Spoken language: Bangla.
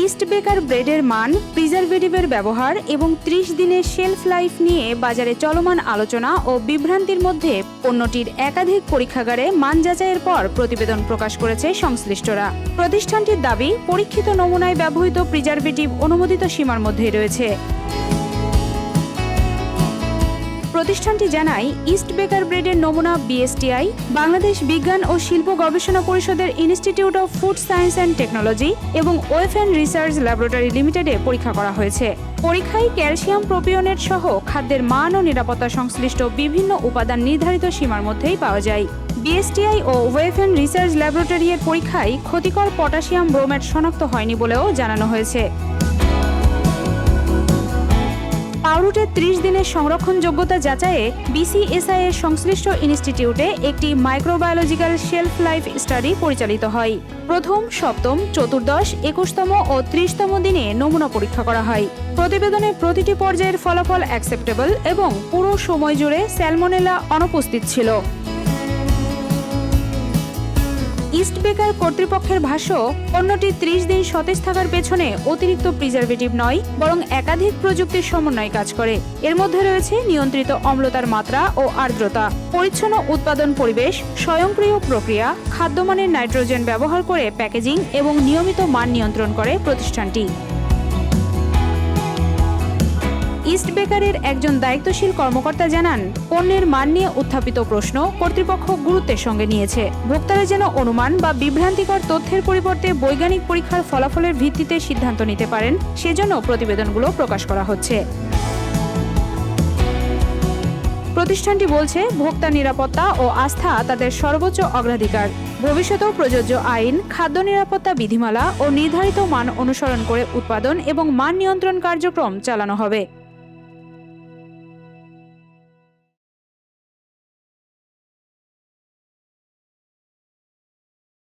ইস্ট বেকার ব্রেডের মান, প্রিজারভেটিভের ব্যবহার এবং 30 দিনের শেলফ লাইফ নিয়ে বাজারে চলমান আলোচনা ও বিভ্রান্তির মধ্যে পণ্যটির একাধিক পরীক্ষাগারে মান যাচাইয়ের পর প্রতিবেদন প্রকাশ করেছে সংশ্লিষ্টরা। প্রতিষ্ঠানটির দাবি, পরীক্ষিত নমুনায় ব্যবহৃত প্রিজারভেটিভ অনুমোদিত সীমার মধ্যেই রয়েছে। প্রতিষ্ঠানটি জানায়, ইস্ট বেকার ব্রেডের নমুনা বিএসটিআই, বাংলাদেশ বিজ্ঞান ও শিল্প গবেষণা পরিষদের institute of food science and technology এবং ওয়েফেন রিসার্চ ল্যাবরেটরি লিমিটেডে পরীক্ষা করা হয়েছে। পরীক্ষায় ক্যালসিয়াম প্রোপিওনেট সহ খাদ্যের মান ও নিরাপত্তা সংশ্লিষ্ট বিভিন্ন উপাদান নির্ধারিত সীমার মধ্যেই পাওয়া যায়। বিএসটিআই ও ওয়েফেন রিসার্চ ল্যাবরেটরি এর পরীক্ষায় ক্ষতিকর পটাশিয়াম ব্রোমেট শনাক্ত হয়নি বলেও জানানো হয়েছে। পাউরুটের 30 দিনের সংরক্ষণযোগ্যতা যাচাইয়ে বিসিএসআই এর সংশ্লিষ্ট ইনস্টিটিউটে একটি মাইক্রোবায়োলজিক্যাল শেলফ লাইফ স্টাডি পরিচালিত হয়। প্রথম, সপ্তম, চতুর্দশ, 21তম ও 30তম দিনে নমুনা পরীক্ষা করা হয়। প্রতিবেদনে প্রতিটি পর্যায়ের ফলাফল অ্যাকসেপ্টেবল এবং পুরো সময় জুড়ে স্যালমোনেলা অনুপস্থিত ছিল। ইস্ট বেকার কর্তৃপক্ষের ভাষ্য, পণ্যটি 30 দিন সতেজ থাকার পেছনে অতিরিক্ত প্রিজারভেটিভ নয়, বরং একাধিক প্রযুক্তির সমন্বয়ে কাজ করে। এর মধ্যে রয়েছে নিয়ন্ত্রিত অম্লতার মাত্রা ও আর্দ্রতা, পরিচ্ছন্ন উৎপাদন পরিবেশ, স্বয়ংক্রিয় প্রক্রিয়া, খাদ্যমানের নাইট্রোজেন ব্যবহার করে প্যাকেজিং এবং নিয়মিত মান নিয়ন্ত্রণ করে প্রতিষ্ঠানটি। ইস্ট বেকারের একজন দায়িত্বশীল কর্মকর্তা জানান, পণ্যের মান নিয়ে উত্থাপিত প্রশ্ন কর্তৃপক্ষ গুরুত্বের সঙ্গে নিয়েছে। ভোক্তারা যেন অনুমান বা বিভ্রান্তিকর তথ্যের পরিবর্তে বৈজ্ঞানিক পরীক্ষার ফলাফলের ভিত্তিতে সিদ্ধান্ত নিতে পারেন, সেজন্য প্রতিবেদনগুলো প্রকাশ করা হচ্ছে। প্রতিষ্ঠানটি বলছে, ভোক্তা নিরাপত্তা ও আস্থা তাদের সর্বোচ্চ অগ্রাধিকার। ভবিষ্যতেও প্রযোজ্য আইন, খাদ্য নিরাপত্তা বিধিমালা ও নির্ধারিত মান অনুসরণ করে উৎপাদন এবং মান নিয়ন্ত্রণ কার্যক্রম চালানো হবে।